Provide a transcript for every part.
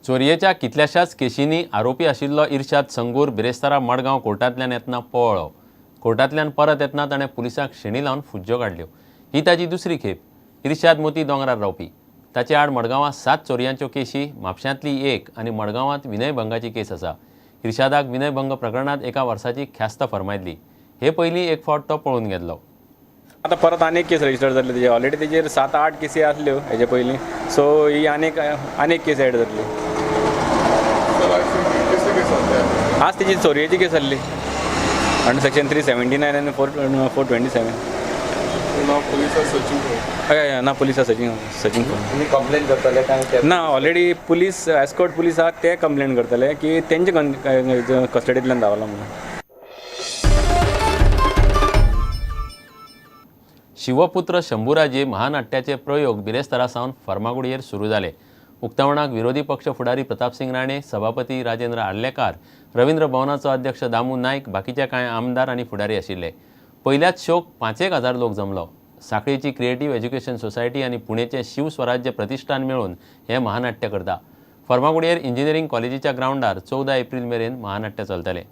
चोरयेच्या कितल्याशाच केशींनी आरोपी आशिल्लो इर्शाद संगूर बिरेस्तारा मडगांव कोर्टांतल्यान येतना पळलो. कोर्टांतल्यान परत येतना ताणें पुलिसांक शेणी लावन फुज्ज्यो काडल्यो. ही ताची दुसरी खेप. इर्शाद मोती दोंगरार रावपी. ताचे आड मडगांवां 7 चोरयांच्यो केशी, म्हापश्यांतली 1 आनी मडगांवांत विनयभंगाची केस आसा. इर्शादाक विनयभंग प्रकरणांत 1 वर्साची ख्यास्त फर्मायल्ली. हे पयलीं एक फावट तो पळून गेल्लो. आता परत अनेक केस रजिस्टर जाल्ले तेजे. ऑलरेडी तेजेर 7-8 केसी आसल्यो हेजे पयलीं. सो ही अनेक केस एड जातली. आज तेजी चोरयेची केस आसली अंडर सेक्शन 379 आनी 427. हय ना पुलिसा सर्चींग कंप्लेंट करतले ना. ऑलरेडी पुलीस एस्कॉर्ट पुलीस आहात ते कंप्लेंट करतले की तेंचे कस्टडींतल्यान धांवला म्हणून. शिवपुत्र शंभूराजे महानाट्याचे प्रयोग बिरेस्तारा सावन फर्मागुडयेर सुरू जाले. उक्तावणाक विरोधी पक्ष फुडारी प्रतापसिंग राणे, सभापती राजेंद्र आर्लेकार, रवींद्र भवनाचो अध्यक्ष दामू नायक, बाकीचे कांय आमदार आनी फुडारी आशिल्ले. पयल्याच शोक 5,000 लोक जमलो. सांखळेची क्रिएटिव्ह एज्युकेशन सोसायटी आनी पुणेचे शिव स्वराज्य प्रतिश्ठान मेळून हे महानाट्य करता. फर्मागुडयेर इंजिनियरींग कॉलेजीच्या ग्राउंडार 14 एप्रिल मेरेन महानाट्य चलतले.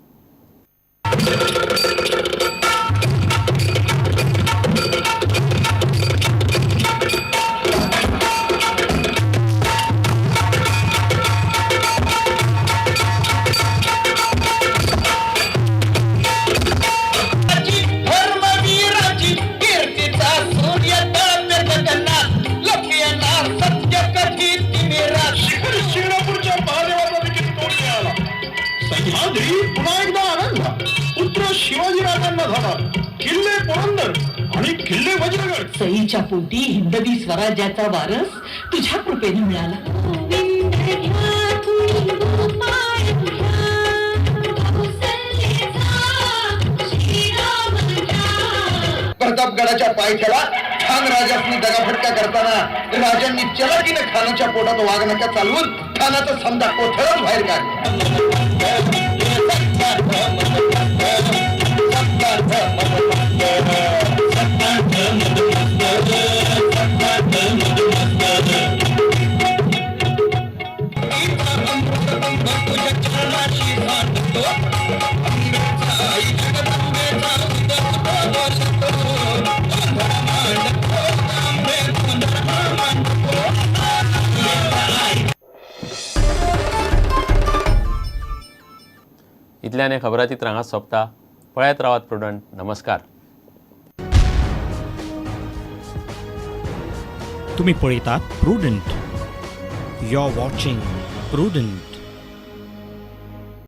पुन्हा एकदा आनंद पुत्र शिवाजीराजांना झाला. किल्ले पुरंदर आणि किल्ले वज्रगड. सईच्या पोटी हिंदवी स्वराज्याचा वारस तुझ्या कृपेने मिळाला. प्रतापगडाच्या पायथ्याला खान राजांनी दगाफटका करताना राजांनी चलाकीने खानाच्या पोटात वाघनका चालवून खानाचा समजा कोथळच बाहेर काढला. इतल्याने खबराची त्रांगात सोंपता. पळयत रावात प्रुडंट. नमस्कार. तुम्ही पळयतात Prudent. You are watching prudent.